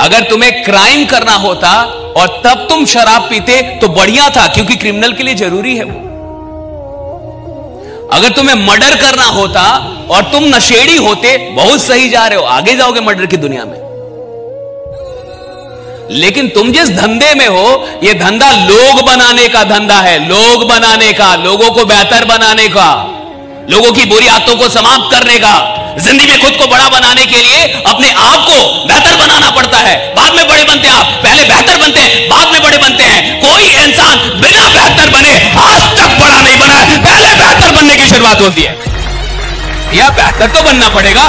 अगर तुम्हें क्राइम करना होता और तब तुम शराब पीते तो बढ़िया था, क्योंकि क्रिमिनल के लिए जरूरी है वो। अगर तुम्हें मर्डर करना होता और तुम नशेड़ी होते, बहुत सही जा रहे हो, आगे जाओगे मर्डर की दुनिया में। लेकिन तुम जिस धंधे में हो, यह धंधा लोग बनाने का धंधा है, लोग बनाने का, लोगों को बेहतर बनाने का, लोगों की बुरी आदतों को समाप्त करने का। जिंदगी में खुद को बड़ा बनाने के लिए अपने आप को बेहतर बनाना पड़ता है, बाद में बड़े बनते हैं आप। पहले बेहतर बनते हैं, बाद में बड़े बनते हैं। कोई इंसान बिना बेहतर बने आज तक बड़ा नहीं बना है, पहले बेहतर बनने की शुरुआत होती है। या बेहतर तो बनना पड़ेगा।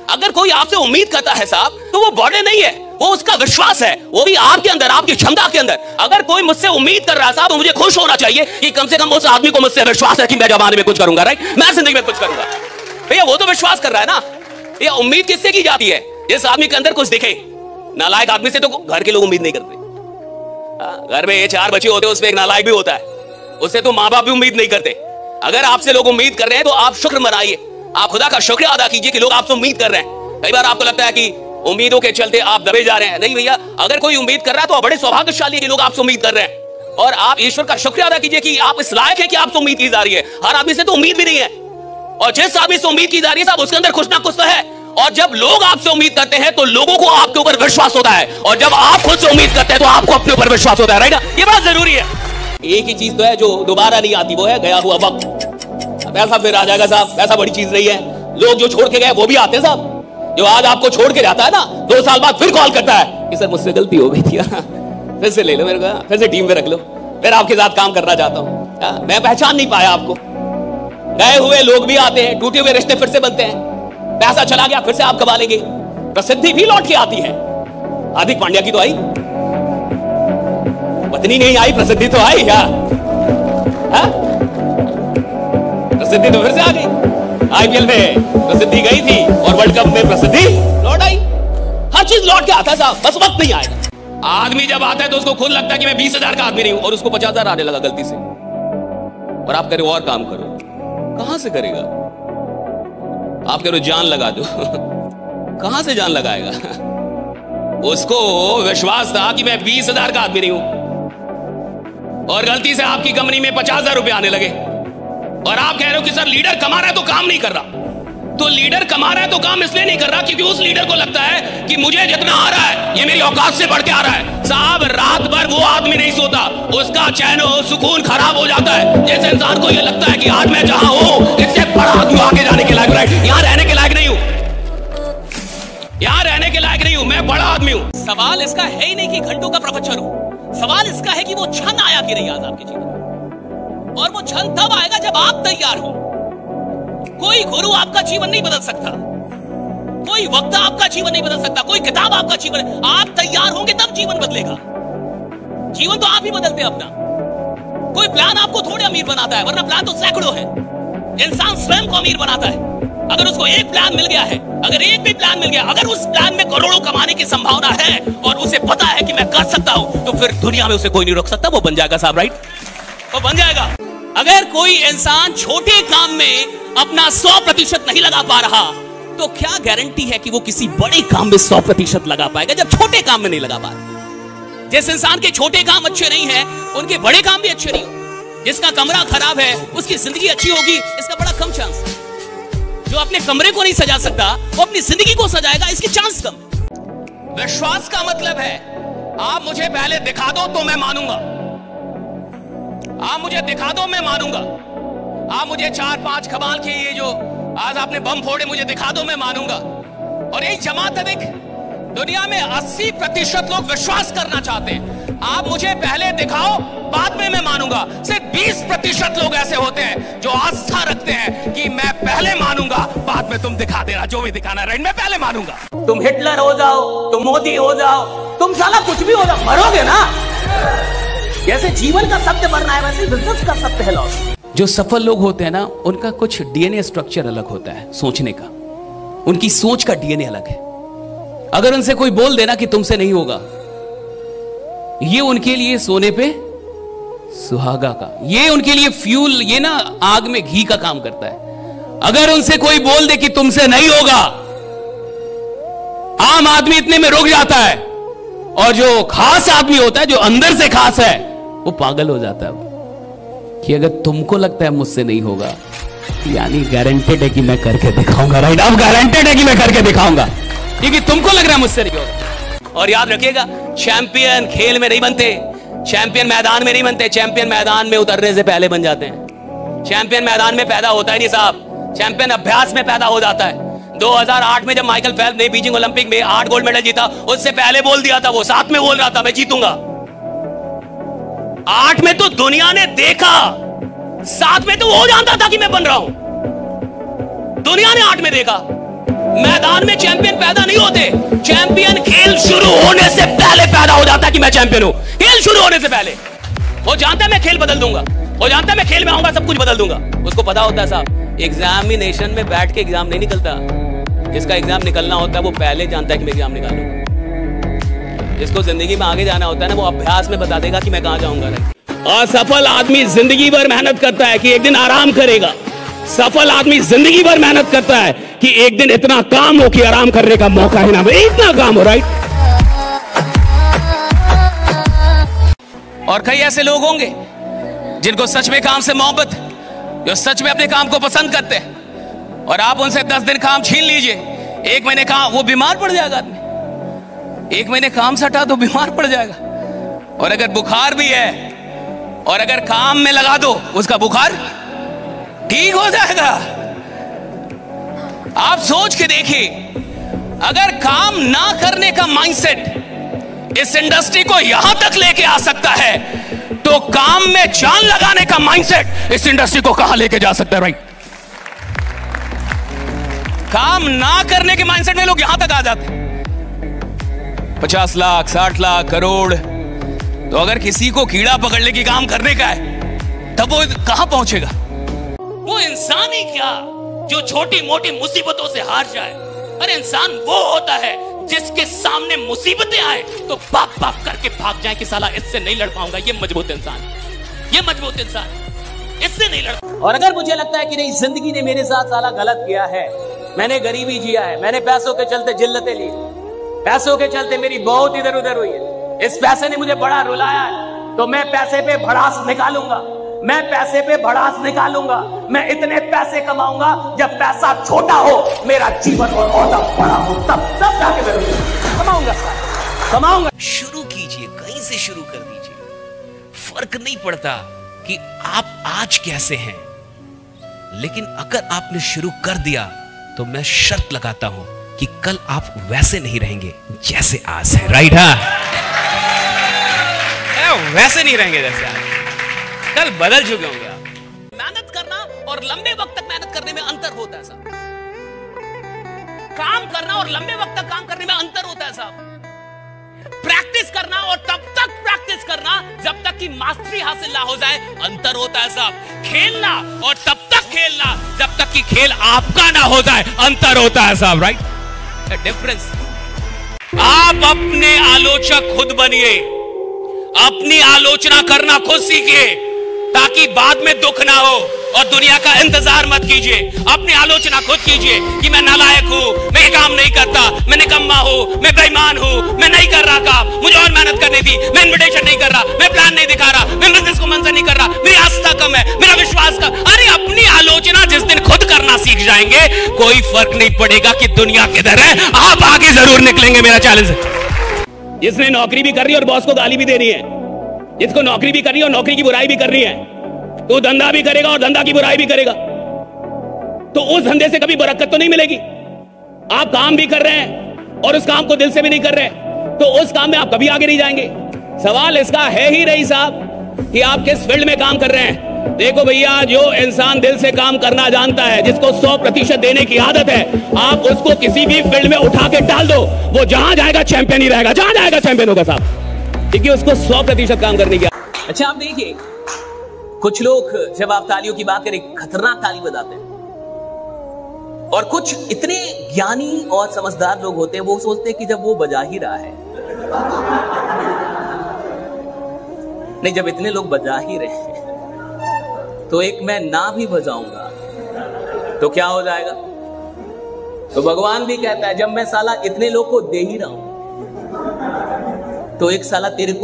अगर कोई आपसे उम्मीद करता है साहब, तो वो बड़े नहीं है, वो उसका विश्वास है, वो भी आपके अंदर, आपकी क्षमता के अंदर। अगर कोई मुझसे उम्मीद कर रहा है साहब, तो मुझे खुश होना चाहिए कि कम से कम उस आदमी को मुझसे विश्वास है कि मैं जमाने में कुछ करूंगा, राइट, मैं जिंदगी में कुछ करूंगा। भैया वो तो विश्वास कर रहा है ना। ये उम्मीद किससे की जाती है? जिस आदमी के अंदर कुछ दिखे। नालायक आदमी से तो घर के लोग उम्मीद नहीं करते। घर में 4 बच्चे होते हैं, उसमें एक नालायक भी होता है, उससे तो माँ बाप भी उम्मीद नहीं करते। अगर आपसे लोग उम्मीद कर रहे हैं तो आप शुक्र मनाइए, आप खुदा का शुक्र अदा कीजिए कि लोग आपसे उम्मीद कर रहे हैं। कई बार आपको लगता है कि उम्मीदों के चलते आप दबे जा रहे हैं। नहीं भैया, अगर कोई उम्मीद कर रहा है तो बड़े सौभाग्यशाली है कि लोग आपसे उम्मीद कर रहे हैं। और आप ईश्वर का शुक्र अदा कीजिए कि आप इस लायक है कि आपसे उम्मीद की जा रही है। हर आदमी से तो उम्मीद भी नहीं है, और जिस आदमी से उम्मीद की जा रही है साहब, उसके अंदर कुछ ना कुछ तो है। और जब लोग आपसे उम्मीद करते हैं तो लोगों को आपके ऊपर विश्वास होता है, और जब आप खुद से उम्मीद करते हैं तो आपको अपने ऊपर विश्वास होता है, राइट। ये बड़ा जरूरी है। एक ही चीज तो है जो दोबारा नहीं आती, वो है गया हुआ वक्त। पैसा फिर आ जाएगा साहब, पैसा बड़ी चीज नहीं है। लोग जो छोड़ के गए वो भी आते हैं साहब। जो आज आपको छोड़ के जाता है ना, 2 साल बाद फिर कॉल करता है कि सर मुझसे गलती हो गई थी, फिर से ले लो मेरे को, फिर से टीम में रख लो, फिर आपके साथ काम करना चाहता हूं। मैं पहचान नहीं पाया आपको। गए हुए लोग भी आते हैं, टूटे हुए रिश्ते फिर से बनते हैं। पैसा चला गया, फिर से आप कमा लेंगे। प्रसिद्धि भी लौट के आती है। हार्दिक पांड्या की तो आई, पत्नी नहीं आई, प्रसिद्धि तो आई क्या? प्रसिद्धि तो फिर से आ गई। आईपीएल में प्रसिद्धि गई थी और वर्ल्ड कप में प्रसिद्धि लौट आई। हर चीज लौट के आता है साहब, बस वक्त नहीं आएगा। आदमी जब आता है तो उसको खुद लगता है कि मैं 20,000 का आदमी नहीं हूं, और उसको 50,000 आने लगा गलती से, और आप करो और काम करो। कहां से करेगा? आप करो जान लगा दो, कहां से जान लगाएगा? उसको विश्वास था कि मैं 20,000 का आदमी नहीं हूं, और गलती से आपकी कंपनी में 50,000 रुपए आने लगे, और आप कह रहे हो कि सर लीडर कमा रहा है तो काम नहीं कर रहा। तो लीडर कमा रहा है तो काम इसलिए नहीं कर रहा क्योंकि उस लीडर को लगता है कि मुझे जितना आ रहा है ये मेरी औकात से बढ़ के आ रहा है। साहब रात भर वो आदमी नहीं सोता, उसका चैन और सुकून खराब हो जाता है। जैसे इंसान को ये लगता है कि आज मैं जहां हूं इससे बड़ा आदमी आगे जाने के लायक, राइट, यहां रहने के लायक नहीं हूं, यहां रहने के लायक नहीं हूं, मैं बड़ा आदमी हूं। सवाल इसका है ही नहीं कि घंटों का प्रोफेसर हूं, सवाल इसका है कि वो क्षण आया कि नहीं आज आपके जीवन में, और वो क्षण तब आएगा जब आप तैयार हो। कोई गुरु आपका जीवन नहीं बदल सकता, कोई वक्ता आपका जीवन नहीं बदल सकता, कोई किताब आपका जीवन, आप तैयार होंगे तब जीवन बदलेगा। जीवन तो आप ही बदलते हैं अपना। कोई प्लान आपको थोड़े अमीर बनाता है, वरना प्लान तो सैकड़ों है। इंसान स्वयं को अमीर बनाता है। अगर उसको एक प्लान मिल गया है, अगर एक भी प्लान मिल गया, अगर उस प्लान में करोड़ों कमाने की संभावना है और उसे पता है कि मैं कर सकता हूं, तो फिर दुनिया में उसे कोई नहीं रोक सकता, वो बन जाएगा साहब, राइट, वो बन जाएगा। अगर कोई इंसान छोटे काम में अपना 100% नहीं लगा पा रहा, तो क्या गारंटी है कि वो किसी बड़े काम में 100% लगा पाएगा, जब छोटे काम में नहीं लगा पा रहा। जिस इंसान के छोटे काम अच्छे नहीं है, उनके बड़े काम भी अच्छे नहीं हो। जिसका कमरा खराब है, उसकी जिंदगी अच्छी होगी इसका बड़ा कम चांस। जो अपने कमरे को नहीं सजा सकता, वो अपनी जिंदगी को सजाएगा, इसकी चांस कम। विश्वास का मतलब है आप मुझे पहले दिखा दो तो मैं मानूंगा, आप मुझे दिखा दो मैं मानूंगा, आप मुझे 4-5 कमाल के ये जो आज आपने बम फोड़े मुझे दिखा दो मैं मानूंगा। और यही जमात है, देख दुनिया में 80% लोग विश्वास करना चाहते हैं। आप मुझे पहले दिखाओ बाद में मैं मानूंगा। सिर्फ 20% लोग ऐसे होते हैं जो आस्था रखते हैं कि मैं पहले मानूंगा, बाद में तुम दिखा देना जो भी दिखाना है, मैं पहले मानूंगा। तुम हिटलर हो जाओ, तुम मोदी हो जाओ, तुम साला कुछ भी हो जाओ, मरोगे ना। जैसे जीवन का सत्य मरना है, वैसे बिजनेस का सत्य है लॉस। जो सफल लोग होते हैं ना, उनका कुछ डीएनए स्ट्रक्चर अलग होता है, सोचने का, उनकी सोच का डीएनए अलग है। अगर उनसे कोई बोल देना कि तुमसे नहीं होगा, ये उनके लिए सोने पे सुहागा का, ये उनके लिए फ्यूल, ये ना आग में घी का काम करता है। अगर उनसे कोई बोल दे कि तुमसे नहीं होगा, आम आदमी इतने में रुक जाता है, और जो खास आदमी होता है, जो अंदर से खास है, वो पागल हो जाता है कि अगर तुमको लगता है मुझसे नहीं होगा, यानी गारंटेड है कि मैं करके दिखाऊंगा। राइट, अब गारंटेड है कि मैं करके दिखाऊंगा, क्योंकि तुमको लग रहा है मुझसे नहीं होगा। और याद रखिएगा, चैंपियन खेल में नहीं बनते, चैंपियन मैदान में नहीं बनते, चैंपियन मैदान में उतरने से पहले बन जाते हैं। चैंपियन मैदान में पैदा होता ही नहीं साहब, चैंपियन अभ्यास में पैदा हो जाता है। 2008 में जब माइकल फेल्प्स ने बीजिंग ओलंपिक में 8 गोल्ड मेडल जीता, उससे पहले बोल दिया था, वो 7 में बोल रहा था मैं जीतूंगा। 8 में तो दुनिया ने देखा, 7 में तो वो जानता था कि मैं बन रहा हूं। दुनिया ने 8 में देखा। मैदान में चैंपियन पैदा नहीं होते, चैंपियन खेल शुरू होने से पहले पैदा हो जाता है कि मैं चैंपियन हूं। खेल शुरू होने से पहले वो जानता है मैं खेल बदल दूंगा, वो जानता है मैं खेल में आऊंगा सब कुछ बदल दूंगा। उसको पता होता है साहब, एग्जामिनेशन में बैठ के एग्जाम नहीं निकलता, जिसका एग्जाम निकलना होता है वो पहले जानता है कि मैं एग्जाम निकालूंगा। जिसको जिंदगी में आगे जाना होता है ना, वो अभ्यास में बता देगा कि मैं कहां जाऊंगा। असफल आदमी जिंदगी भर मेहनत करता है कि एक दिन आराम करेगा, सफल आदमी जिंदगी भर मेहनत करता है कि एक दिन इतना काम हो कि आराम करने का मौका ही ना मिले, इतना काम हो। राइट, और कई ऐसे लोग होंगे जिनको सच में काम से मोहब्बत, जो सच में अपने काम को पसंद करते हैं, और आप उनसे 10 दिन काम छीन लीजिए, 1 महीने काम, वो बीमार पड़ जाएगा आदमी। 1 महीने काम से हटा तो बीमार पड़ जाएगा। और अगर बुखार भी है और अगर काम में लगा दो, उसका बुखार ठीक हो जाएगा। आप सोच के देखिए, अगर काम ना करने का माइंडसेट इस इंडस्ट्री को यहां तक लेके आ सकता है, तो काम में जान लगाने का माइंडसेट इस इंडस्ट्री को कहां लेके जा सकता है। राइट, काम ना करने के माइंडसेट में लोग यहां तक आ जाते हैं। 50 लाख 60 लाख करोड़, तो अगर किसी को कीड़ा पकड़ने की काम करने का है, तब वो कहां पहुंचेगा। वो इंसान ही क्या जो छोटी मोटी मुसीबतों से हार जाए। अरे इंसान वो होता है जिसके सामने मुसीबतें आए तो बाप बाप करके भाग जाए कि साला इससे नहीं लड़ पाऊंगा। ये मजबूत इंसान, ये मजबूत इंसान, इससे नहीं लड़। और अगर मुझे लगता है कि नहीं, जिंदगी ने मेरे साथ साला गलत किया है, मैंने गरीबी जिया है, मैंने पैसों के चलते जिल्लतें ली, पैसों के चलते मेरी बहुत इधर उधर हुई है, इस पैसे ने मुझे बड़ा रुलाया है, तो मैं पैसे पे भड़ास निकालूंगा, मैं पैसे पे भड़ास निकालूंगा। मैं इतने पैसे कमाऊंगा जब पैसा छोटा हो, मेरा जीवन और बड़ा हो, तब जाके मैं कमाऊंगा। शुरू कीजिए, कहीं से शुरू कर दीजिए। फर्क नहीं पड़ता कि आप आज कैसे हैं, लेकिन अगर आपने शुरू कर दिया तो मैं शर्त लगाता हूं कि कल आप वैसे नहीं रहेंगे जैसे आज है। राइट, वैसे नहीं रहेंगे जैसे आज, कल बदल चुके होंगे आप। मेहनत करना और लंबे वक्त तक मेहनत करने में अंतर होता है साहब। काम करना और लंबे वक्त तक काम करने में अंतर होता है साहब। प्रैक्टिस करना और तब तक प्रैक्टिस करना जब तक कि मास्टरी हासिल ना हो जाए, अंतर होता है साहब। खेलना और तब तक खेलना जब तक कि खेल आपका ना हो जाए, अंतर होता है साहब। Right, difference. आप अपने आलोचक खुद बनिए, अपनी आलोचना करना खुद सीखिए, ताकि बाद में दुख ना हो और दुनिया का इंतजार मत कीजिए। अपनी आलोचना खुद कीजिए कि मैं नालायक हूं, मैं काम नहीं करता, मैं निकम्मा हूं, मैं बेईमान हूं, मैं नहीं कर रहा काम, मुझे और मेहनत करनी थी, मैं इन्विटेशन नहीं कर रहा, मैं प्लान नहीं दिखा रहा, मैं बिजनेस को मंजूर नहीं कर रहा, मेरी आस्था कम है, मेरा विश्वास कम। अरे अपनी आलोचना जिस दिन खुद करना सीख जाएंगे, कोई फर्क नहीं पड़ेगा कि दुनिया किधर है, आप आगे जरूर निकलेंगे। मेरा चैलेंज है। जिसने नौकरी भी कर रही है और बॉस को गाली भी दे रही है, जिसको नौकरी भी कर रही है और नौकरी की बुराई भी कर रही है, तो धंधा भी करेगा और धंधा की बुराई भी करेगा, तो उस धंधे से कभी बरकत तो नहीं मिलेगी। आप काम भी कर रहे हैं और उस काम को दिल से भी नहीं कर रहे, तो उस काम में आप कभी आगे नहीं जाएंगे। सवाल इसका है ही नहीं साहब कि आप किस फील्ड में काम कर रहे हैं। देखो भैया, जो इंसान दिल से काम करना जानता है, जिसको 100% देने की आदत है, आप उसको किसी भी फील्ड में उठा के डाल दो, वो जहां जाएगा चैंपियन ही रहेगा, जहां जाएगा चैंपियन होगा साहब, क्योंकि उसको 100% काम करने की। अच्छा, आप देखिए, कुछ लोग जब आप तालियों की बात करें, खतरनाक ताली बजाते हैं, और कुछ इतने ज्ञानी और समझदार लोग होते हैं, वो सोचते हैं कि जब वो बजा ही रहा है, नहीं, जब इतने लोग बजा ही रहे हैं तो एक मैं ना भी बजाऊंगा तो क्या हो जाएगा। तो भगवान भी कहता है जब मैं साला इतने लोग को दे ही रहा हूं तो एक साला तेरे को